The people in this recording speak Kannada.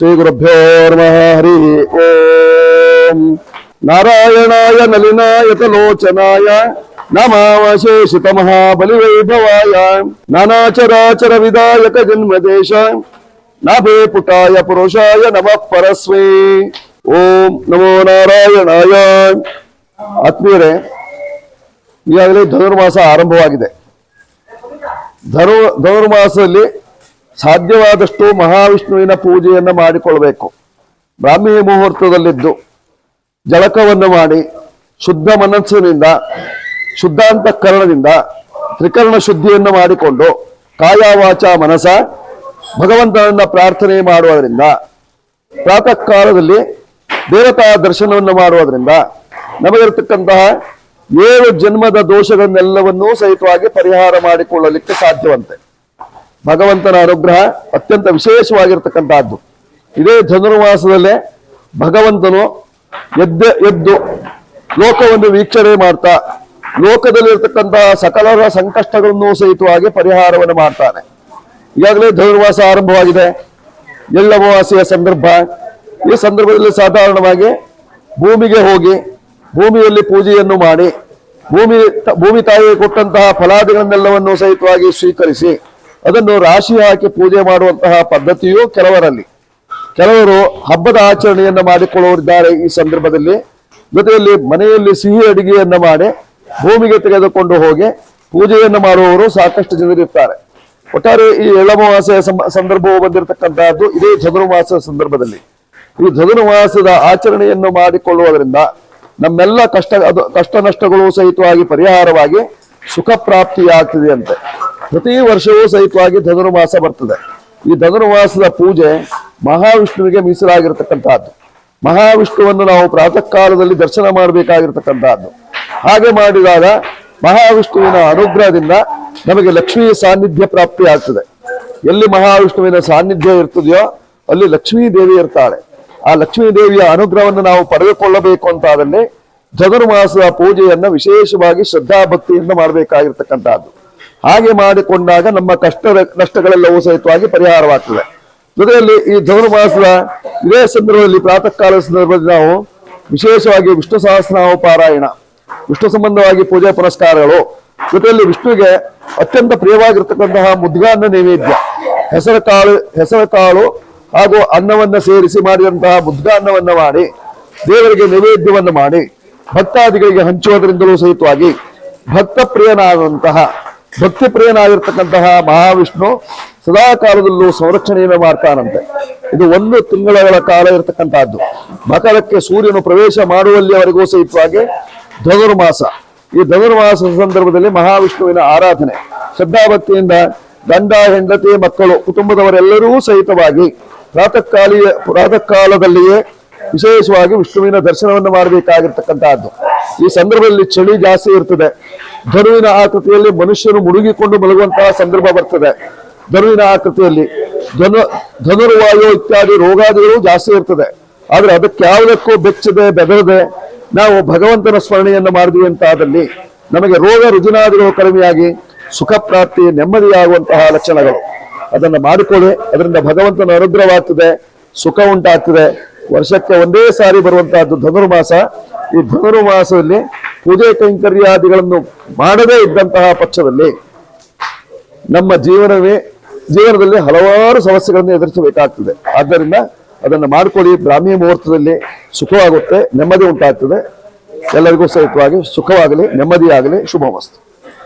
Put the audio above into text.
ಶ್ರೀ ಗುರುಭ್ಯೋ ನಮಃ ಹರಿ ಓಂ ನಾರಾಯಣಾಯ ನಲಿನಾಯತಲೋಚನಾಯ ನಮಾವಶೇಷಿತ ಮಹಾಬಲಿವೈಭವಾಯ ನಾನಾಚರಾಚರ ವಿದಾಯಕ ಜನ್ಮದೇಶ ನಾಭೇ ಪುಟಾಯ ಪುರುಷಾಯ ನಮಃ ಪರಸ್ಮೈ ಓಂ ನಮೋ ನಾರಾಯಣಾಯ. ಆತ್ಮೀಯರೇ, ಈಗಾಗಲೇ ಧನುರ್ಮಾಸ ಆರಂಭವಾಗಿದೆ. ಧನುರ್ಮಾಸದಲ್ಲಿ ಸಾಧ್ಯವಾದಷ್ಟು ಮಹಾವಿಷ್ಣುವಿನ ಪೂಜೆಯನ್ನು ಮಾಡಿಕೊಳ್ಳಬೇಕು. ಬ್ರಾಹ್ಮಿ ಮುಹೂರ್ತದಲ್ಲಿದ್ದು ಜಳಕವನ್ನು ಮಾಡಿ ಶುದ್ಧ ಮನಸ್ಸಿನಿಂದ ಶುದ್ಧಾಂತಃಕರಣದಿಂದ ತ್ರಿಕರಣ ಶುದ್ಧಿಯನ್ನು ಮಾಡಿಕೊಂಡು ಕಾಯ ವಾಚ ಮನಸ ಭಗವಂತನನ್ನ ಪ್ರಾರ್ಥನೆ ಮಾಡುವುದರಿಂದ, ಪ್ರಾತಃ ಕಾಲದಲ್ಲಿ ದೇವತಾ ದರ್ಶನವನ್ನು ಮಾಡುವುದರಿಂದ ನಮಗಿರತಕ್ಕಂತಹ 7 ಜನ್ಮದ ದೋಷಗಳನ್ನೆಲ್ಲವನ್ನೂ ಸಹಿತವಾಗಿ ಪರಿಹಾರ ಮಾಡಿಕೊಳ್ಳಲಿಕ್ಕೆ ಸಾಧ್ಯವಂತೆ. ಭಗವಂತನ ಅನುಗ್ರಹ ಅತ್ಯಂತ ವಿಶೇಷವಾಗಿರ್ತಕ್ಕಂಥದ್ದು. ಇದೇ ಧನುರ್ಮಾಸದಲ್ಲೇ ಭಗವಂತನು ಎದ್ದು ಲೋಕವನ್ನು ವೀಕ್ಷಣೆ ಮಾಡ್ತಾ ಲೋಕದಲ್ಲಿರ್ತಕ್ಕಂತಹ ಸಕಲರ ಸಂಕಷ್ಟಗಳನ್ನು ಸಹಿತವಾಗಿ ಪರಿಹಾರವನ್ನು ಮಾಡ್ತಾನೆ. ಈಗಾಗಲೇ ಧನುರ್ಮಾಸ ಆರಂಭವಾಗಿದೆ. ಎಳ್ಳಮಾವಾಸ್ಯೆಯ ಸಂದರ್ಭ. ಈ ಸಂದರ್ಭದಲ್ಲಿ ಸಾಧಾರಣವಾಗಿ ಭೂಮಿಗೆ ಹೋಗಿ ಭೂಮಿಯಲ್ಲಿ ಪೂಜೆಯನ್ನು ಮಾಡಿ ಭೂಮಿ ತಾಯಿಗೆ ಕೊಟ್ಟಂತಹ ಫಲಾದಿಗಳನ್ನೆಲ್ಲವನ್ನು ಸಹಿತವಾಗಿ ಸ್ವೀಕರಿಸಿ ಅದನ್ನು ರಾಶಿ ಹಾಕಿ ಪೂಜೆ ಮಾಡುವಂತಹ ಪದ್ಧತಿಯು ಕೆಲವರು ಹಬ್ಬದ ಆಚರಣೆಯನ್ನು ಮಾಡಿಕೊಳ್ಳುವರಿದ್ದಾರೆ. ಈ ಸಂದರ್ಭದಲ್ಲಿ ಜೊತೆಯಲ್ಲಿ ಮನೆಯಲ್ಲಿ ಸಿಹಿ ಅಡಿಗೆಯನ್ನ ಮಾಡಿ ಭೂಮಿಗೆ ತೆಗೆದುಕೊಂಡು ಹೋಗಿ ಪೂಜೆಯನ್ನು ಮಾಡುವವರು ಸಾಕಷ್ಟು ಜನರಿರ್ತಾರೆ. ಒಟ್ಟಾರೆ ಈ ಎಳ್ಳಮಾವಾಸ್ಯೆಯ ಸಂದರ್ಭವು ಬಂದಿರತಕ್ಕಂತಹದ್ದು ಇದೇ ಧನುರ್ಮಾಸದ ಸಂದರ್ಭದಲ್ಲಿ. ಈ ಧನುರ್ಮಾಸದ ಆಚರಣೆಯನ್ನು ಮಾಡಿಕೊಳ್ಳುವುದರಿಂದ ನಮ್ಮೆಲ್ಲ ಕಷ್ಟ ನಷ್ಟಗಳು ಸಹಿತವಾಗಿ ಪರಿಹಾರವಾಗಿ ಸುಖ ಪ್ರಾಪ್ತಿಯಾಗ್ತದೆ ಅಂತೆ. ಪ್ರತಿ ವರ್ಷವೂ ಸಹಿತವಾಗಿ ಧನುರ್ಮಾಸ ಬರ್ತದೆ. ಈ ಧನುರ್ಮಾಸದ ಪೂಜೆ ಮಹಾವಿಷ್ಣುವಿಗೆ ಮೀಸಲಾಗಿರ್ತಕ್ಕಂತಹದ್ದು. ಮಹಾವಿಷ್ಣುವನ್ನು ನಾವು ಪ್ರಾತಃ ಕಾಲದಲ್ಲಿ ದರ್ಶನ ಮಾಡಬೇಕಾಗಿರ್ತಕ್ಕಂತಹದ್ದು. ಹಾಗೆ ಮಾಡಿದಾಗ ಮಹಾವಿಷ್ಣುವಿನ ಅನುಗ್ರಹದಿಂದ ನಮಗೆ ಲಕ್ಷ್ಮೀ ಸಾನ್ನಿಧ್ಯ ಪ್ರಾಪ್ತಿ ಆಗ್ತದೆ. ಎಲ್ಲಿ ಮಹಾವಿಷ್ಣುವಿನ ಸಾನ್ನಿಧ್ಯ ಇರ್ತದೆಯೋ ಅಲ್ಲಿ ಲಕ್ಷ್ಮೀ ದೇವಿ ಇರ್ತಾಳೆ. ಆ ಲಕ್ಷ್ಮೀ ದೇವಿಯ ಅನುಗ್ರಹವನ್ನು ನಾವು ಪಡೆದುಕೊಳ್ಳಬೇಕು ಅಂತಾದಲ್ಲಿ ಧನುರ್ಮಾಸದ ಪೂಜೆಯನ್ನ ವಿಶೇಷವಾಗಿ ಶ್ರದ್ಧಾಭಕ್ತಿಯಿಂದ ಮಾಡಬೇಕಾಗಿರ್ತಕ್ಕಂಥದ್ದು. ಹಾಗೆ ಮಾಡಿಕೊಂಡಾಗ ನಮ್ಮ ನಷ್ಟಗಳೆಲ್ಲವೂ ಸಹಿತವಾಗಿ ಪರಿಹಾರವಾಗ್ತದೆ. ಜೊತೆಯಲ್ಲಿ ಈ ಧನುರ್ಮಾಸದ ಇದೇ ಸಂದರ್ಭದಲ್ಲಿ ಪ್ರಾತಃ ಕಾಲದ ಸಂದರ್ಭದಲ್ಲಿ ನಾವು ವಿಶೇಷವಾಗಿ ವಿಷ್ಣು ಸಹಸ್ರನಾಮ ಪಾರಾಯಣ, ವಿಷ್ಣು ಸಂಬಂಧವಾಗಿ ಪೂಜೆ ಪುನಸ್ಕಾರಗಳು, ಜೊತೆಯಲ್ಲಿ ವಿಷ್ಣುವಿಗೆ ಅತ್ಯಂತ ಪ್ರಿಯವಾಗಿರ್ತಕ್ಕಂತಹ ಮುದ್ಗಾನ್ನ ನೈವೇದ್ಯ, ಹೆಸರು ಕಾಳು ಹಾಗೂ ಅನ್ನವನ್ನ ಸೇರಿಸಿ ಮಾಡಿದಂತಹ ಮುದ್ಗಾನ್ನವನ್ನ ಮಾಡಿ ದೇವರಿಗೆ ನೈವೇದ್ಯವನ್ನು ಮಾಡಿ ಭಕ್ತಾದಿಗಳಿಗೆ ಹಂಚುವುದರಿಂದಲೂ ಸಹಿತವಾಗಿ ಭಕ್ತಿ ಪ್ರಿಯನಾಗಿರ್ತಕ್ಕಂತಹ ಮಹಾವಿಷ್ಣು ಸದಾ ಕಾಲದಲ್ಲೂ ಸಂರಕ್ಷಣೆಯನ್ನು ಮಾಡ್ತಾನಂತೆ. ಇದು 1 ತಿಂಗಳ ಕಾಲ ಇರತಕ್ಕಂತಹದ್ದು. ಮಕರಕ್ಕೆ ಸೂರ್ಯನು ಪ್ರವೇಶ ಮಾಡುವಲ್ಲಿವರೆಗೂ ಸಹಿತವಾಗಿ ಧನುರ್ಮಾಸ. ಈ ಧನುರ್ಮಾಸದ ಸಂದರ್ಭದಲ್ಲಿ ಮಹಾವಿಷ್ಣುವಿನ ಆರಾಧನೆ ಶ್ರದ್ಧಾಭಕ್ತಿಯಿಂದ ಗಂಡ ಹೆಂಡತಿ ಮಕ್ಕಳು ಕುಟುಂಬದವರೆಲ್ಲರೂ ಸಹಿತವಾಗಿ ಪ್ರಾತಃ ಕಾಲದಲ್ಲಿಯೇ ವಿಶೇಷವಾಗಿ ವಿಷ್ಣುವಿನ ದರ್ಶನವನ್ನು ಮಾಡಬೇಕಾಗಿರ್ತಕ್ಕಂತಹದ್ದು. ಈ ಸಂದರ್ಭದಲ್ಲಿ ಚಳಿ ಜಾಸ್ತಿ ಇರ್ತದೆ. ಧನುವಿನ ಆಕೃತಿಯಲ್ಲಿ ಮನುಷ್ಯನು ಮುಳುಗಿಕೊಂಡು ಮಲಗುವಂತಹ ಸಂದರ್ಭ ಬರ್ತದೆ. ಧನುವಿನ ಆಕೃತಿಯಲ್ಲಿ ಧನುರ್ವಾಯು ಇತ್ಯಾದಿ ರೋಗಾದಿಗಳು ಜಾಸ್ತಿ ಇರ್ತದೆ. ಆದ್ರೆ ಅದಕ್ಕೆ ಯಾವುದಕ್ಕೂ ಬೆಚ್ಚದೆ ಬೆದರದೆ ನಾವು ಭಗವಂತನ ಸ್ಮರಣೆಯನ್ನು ಮಾಡಿದ್ವಿ ಅಂತಾದಲ್ಲಿ ನಮಗೆ ರೋಗ ರುಜಿನಾದಿಗಳು ಕಡಿಮೆಯಾಗಿ ಸುಖ ಪ್ರಾಪ್ತಿ ನೆಮ್ಮದಿಯಾಗುವಂತಹ ಲಕ್ಷಣಗಳು. ಅದನ್ನ ಮಾಡಿಕೊಳ್ಳಿ. ಅದರಿಂದ ಭಗವಂತನ ಅನುಗ್ರಹವಾಗ್ತದೆ, ಸುಖ ಉಂಟಾಗ್ತದೆ. ವರ್ಷಕ್ಕೆ ಒಂದೇ ಸಾರಿ ಬರುವಂತಹದ್ದು ಧನುರ್ಮಾಸ. ಈ ಧನುರ್ಮಾಸದಲ್ಲಿ ಪೂಜೆ ಕೈಂಕರ್ಯಾದಿಗಳನ್ನು ಮಾಡದೇ ಇದ್ದಂತಹ ಪಕ್ಷದಲ್ಲಿ ನಮ್ಮ ಜೀವನದಲ್ಲಿ ಹಲವಾರು ಸಮಸ್ಯೆಗಳನ್ನು ಎದುರಿಸಬೇಕಾಗ್ತದೆ. ಆದ್ದರಿಂದ ಅದನ್ನು ಮಾಡಿಕೊಳ್ಳಿ. ಬ್ರಾಹ್ಮಿ ಮುಹೂರ್ತದಲ್ಲಿ ಸುಖವಾಗುತ್ತೆ, ನೆಮ್ಮದಿ ಉಂಟಾಗ್ತದೆ. ಎಲ್ಲರಿಗೂ ಸಹಿತವಾಗಿ ಸುಖವಾಗಲಿ, ನೆಮ್ಮದಿಯಾಗಲಿ. ಶುಭಮಸ್ತು.